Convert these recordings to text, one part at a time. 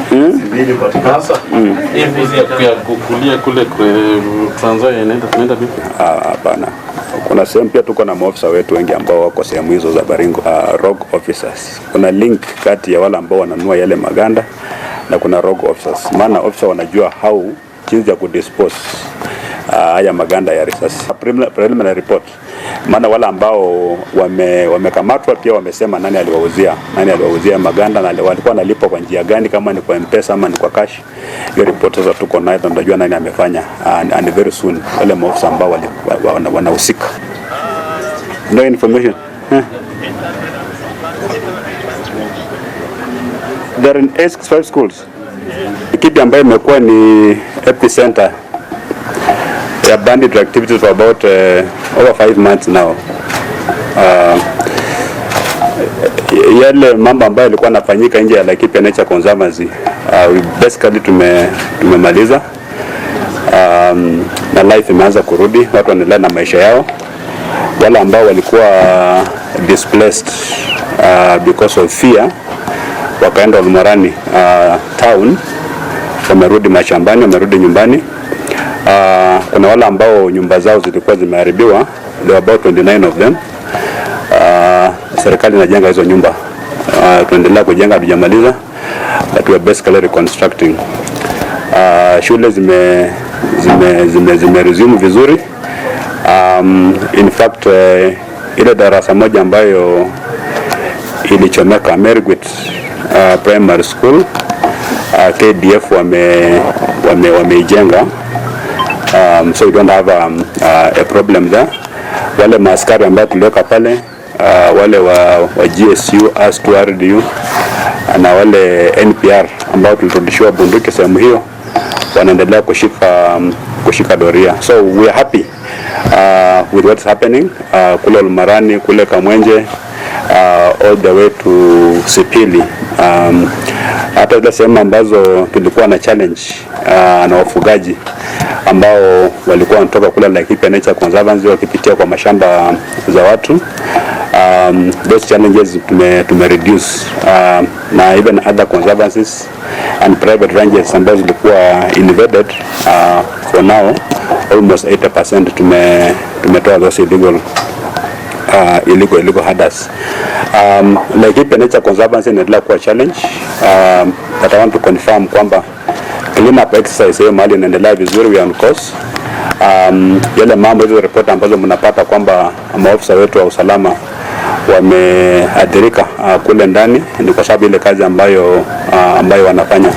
Sivili patikana. Hii mbuzi ya kukulia kule Trans Nzoia inaenda vipi? Hapana. Kuna sehemu pia tuko na maofisa wetu wengi ambao wako sehemu hizo za Baringo, rogue officers. Kuna link kati ya wale ambao wananunua yale maganda na kuna rogue officers. Maana officer wanajua jinsi ya kudispose haya maganda ya risasi. Preliminary report. Maana wale ambao wamekamatwa pia wamesema nani aliwauzia maganda na walikuwa wanalipa kwa njia gani, kama ni kwa M-Pesa ama ni kwa cash. Hiyo report sasa tuko nayo, tunajua nani amefanya, and very soon wale maofisa ambao wanahusika. No information. There are in 5 schools. Kipi ambayo imekuwa ni epicenter ya bandit activities for about over 5 months now. Yale mambo ambayo yalikuwa yanafanyika nje ya Laikipia Nature Conservancy, basically tumemaliza, na life imeanza kurudi, watu wanaendelea na maisha yao. Wale ambao walikuwa displaced because of fear wakaenda Olmorani town, wamerudi mashambani, wamerudi nyumbani. Kuna wale ambao nyumba zao zilikuwa zimeharibiwa, there were about 29 of them. Serikali inajenga hizo nyumba, tunaendelea kujenga, hatujamaliza, but we are basically reconstructing. Shule zime resume vizuri. In fact, ile darasa moja ambayo ilichomeka, Merigwit Primary School, KDF wameijenga. So we don't have a problem there. Wale maaskari ambao tuliweka pale, wale wa GSU, ASTU, na wale NPR ambao tulirudishiwa bunduki sehemu hiyo, wanaendelea kushika doria. So we are happy with what's happening kule Olmarani, kule Kamwenje, all the way to Sipili. Hata zile sehemu ambazo tulikuwa na challenge na wafugaji ambao walikuwa wanatoka kule Laikipia Nature Conservancy wakipitia kwa mashamba za watu, those challenges tume reduce, na even other conservancies and private ranges ambazo zilikuwa invaded, for now almost 80% tumetoa those illegal herders. Laikipia Nature Conservancy inaendelea kuwa challenge, but I want to confirm kwamba clean up exercise hiyo mahali inaendelea vizuri, we are on course. Yale mambo hizo report ambazo mnapata kwamba maofisa wetu wa usalama wameathirika kule ndani, ni kwa sababu ile kazi ambayo wanafanya.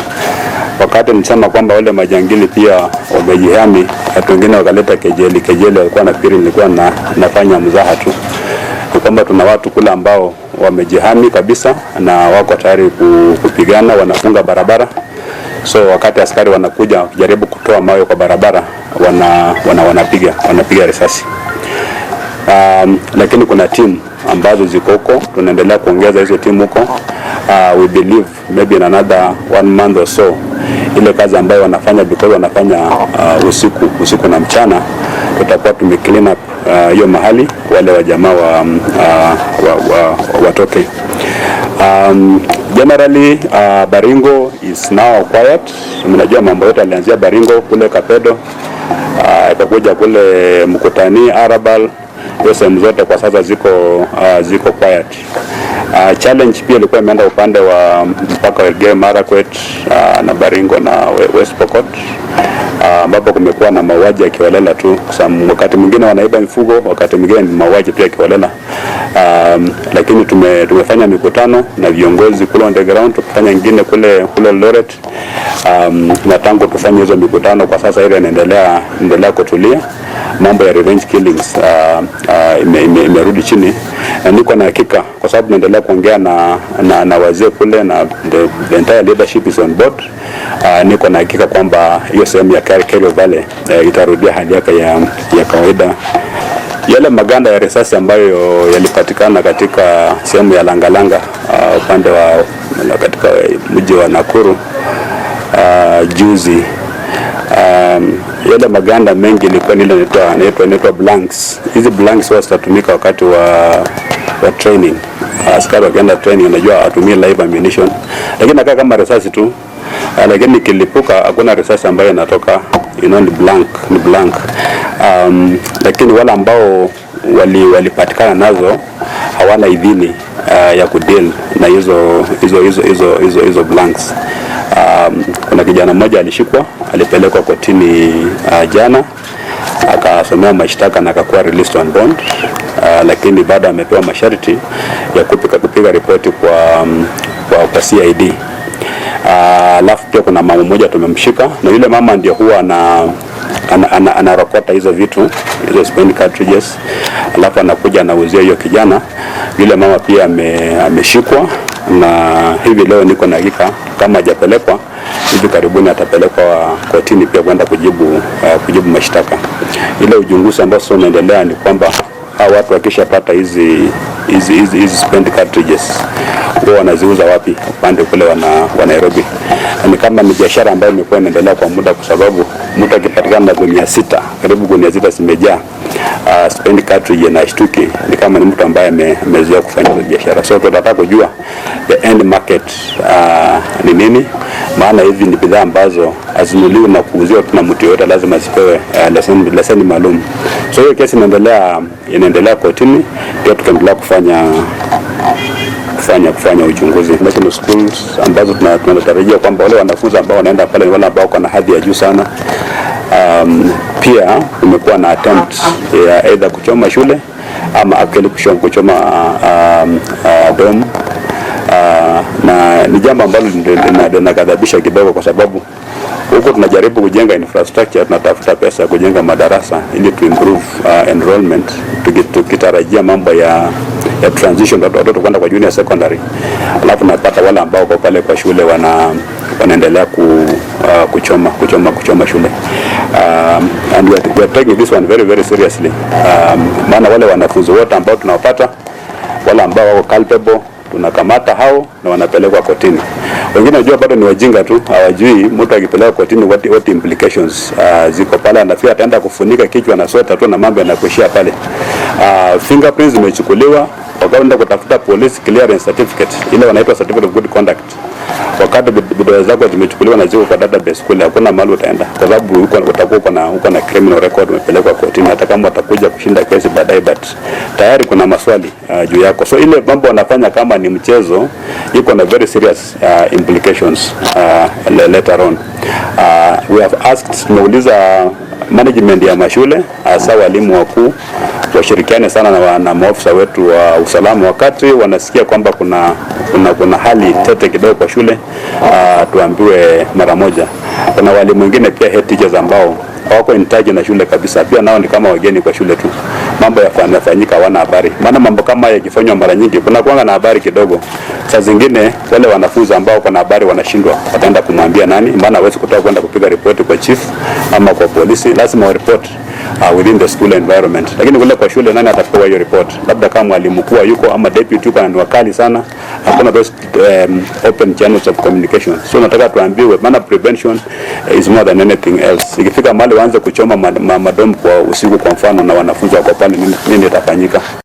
Wakati nilisema kwamba wale majangili pia wamejihami, watu wengine wakaleta kejeli, walikuwa nafikiri nilikuwa nafanya mzaha tu. Ni kwamba tuna watu kule ambao wamejihami kabisa na wako tayari kupigana, wanafunga barabara. So wakati askari wanakuja wakijaribu kutoa mawe kwa barabara, wanapiga risasi. Lakini kuna timu ambazo ziko huko, tunaendelea kuongeza hizo timu huko. We believe maybe in another 1 month or so, ile kazi ambayo wanafanya, because wanafanya usiku na mchana, tutakuwa clean up hiyo mahali, wale wa jamaa watoke. Generally, Baringo is now quiet. Mnajua mambo yote alianzia Baringo, kule Kapedo, ikakuja kule Mkutani, Arabal. Hiyo sehemu zote kwa sasa ziko quiet. Challenge pia ilikuwa imeenda upande wa mpaka Elgeyo Marakwet na Baringo na West Pokot, ambapo kumekuwa na mauaji ya kiholela tu. Wakati mwingine wanaiba mifugo, wakati mwingine ni mauaji pia kiholela. Lakini tumefanya mikutano na viongozi kule on the ground, tukifanya nyingine kule Loret. Na tangu tufanye hizo mikutano, kwa sasa ile inaendelea kutulia. Mambo ya revenge killings imerudi chini, na niko na hakika kwa sababu naendelea kuongea na wazee kule, na the entire leadership is on board. Niko na hakika kwamba hiyo sehemu ya Kerio Valley itarudia hali yake ya kawaida. Yale maganda ya risasi ambayo yalipatikana katika sehemu ya Langalanga, upande wa katika mji wa Nakuru juzi, yale maganda mengi ilikuwa inaitwa blanks. Hizi blanks zitatumika wakati wa training. Askari wakienda training, unajua atumie live ammunition, lakini nakaa kama risasi tu. lakini kilipuka hakuna risasi ambayo inatoka, ni blank. Lakini wale ambao walipatikana nazo hawana idhini ya kudeal na hizo blanks. Kuna kijana mmoja alishikwa, alipelekwa kotini jana, akasomewa mashtaka na akakuwa released on bond, lakini baada amepewa masharti ya kupiga ripoti kwa CID. Alafu pia kuna mama mmoja tumemshika, na yule mama ndio huwa anarokota hizo vitu, hizo spent cartridges, alafu anakuja anauzia hiyo kijana. Yule mama pia ameshikwa, na hivi leo niko na hakika kama hajapelekwa hivi karibuni atapelekwa kotini pia kwenda kujibu mashtaka. Ile uchunguzi ambao sasa unaendelea ni kwamba hao watu wakishapata hizi spent cartridges wao wanaziuza wapi upande kule wa Nairobi. Ni kama ni biashara ambayo imekuwa inaendelea kwa muda, kwa sababu mtu akipatikana na gunia 6, karibu gunia 6 zimejaa spent cartridge na shtuki, ni kama ni mtu ambaye amezoea kufanya biashara. So tunataka kujua the end market ni nini, maana hivi ni bidhaa ambazo hazinunuliwi na kuuziwa na mtu yote, lazima zipewe leseni maalum. So hiyo kesi inaendelea kotini, pia tukaendelea kufanya uchunguzi. National schools ambazo tunatarajia kwamba wale wanafunzi ambao wanaenda pale ni wale ambao kuna hadhi ya juu sana. Pia kumekuwa na attempt ya either kuchoma shule ama actually kuchoma dome, na ni jambo ambalo linakadhabisha kidogo, kwa sababu huko tunajaribu kujenga infrastructure, tunatafuta pesa kujenga madarasa ili to improve enrollment, tukitarajia mambo ya transition watoto kwenda kwa junior secondary. Alafu napata wale ambao kwa pale kwa shule wanaendelea kuchoma shule. And we are taking this one very very seriously. Maana wale wanafunzi wote ambao tunawapata, wale ambao wako culpable, tunakamata hao na wanapelekwa kotini. Wengine unajua bado ni wajinga tu, hawajui mtu akipelekwa kotini what implications ziko pale. Anafia ataenda kufunika kichwa na sweta tu na mambo yanakuishia pale. Fingerprints zimechukuliwa, wakaenda kutafuta police clearance certificate, ile wanaitwa certificate of good conduct. Wakati bidhaa zako zimechukuliwa na ziko kwa database kule, hakuna mahali utaenda, kwa sababu uko na criminal record umepelekwa kotini, hata kama utakuja kushinda kesi baadaye, but tayari kuna maswali juu yako. So ile mambo wanafanya kama ni mchezo, iko na very serious implications later on. We have asked, tumeuliza management ya mashule, hasa walimu wakuu, washirikiane sana na maofisa wetu wa usalama. Wakati wanasikia kwamba kuna hali tete kidogo kwa shule, tuambiwe mara moja. Kuna walimu wengine pia head teachers ambao hawako in charge na shule kabisa, pia nao ni kama wageni kwa shule tu. Mambo yanafanyika hawana habari, maana mambo kama yakifanywa mara nyingi kuna kuanga na habari kidogo. Saa zingine wale wanafunzi ambao kuna habari wanashindwa, wataenda kumwambia nani? Maana hawezi kutoka kwenda kupiga ripoti kwa chief ama kwa polisi, lazima wa report within the school environment. Lakini kule kwa shule nani atapewa hiyo report? Labda kama mwalimu mkuu yuko ama deputy yuko, ni wakali sana, hakuna those open channels of communication. So nataka tuambiwe, maana prevention is more than anything else. Ikifika mahali waanze kuchoma madomu kwa usiku kwa mfano na wanafunzi wako pale, nini itafanyika?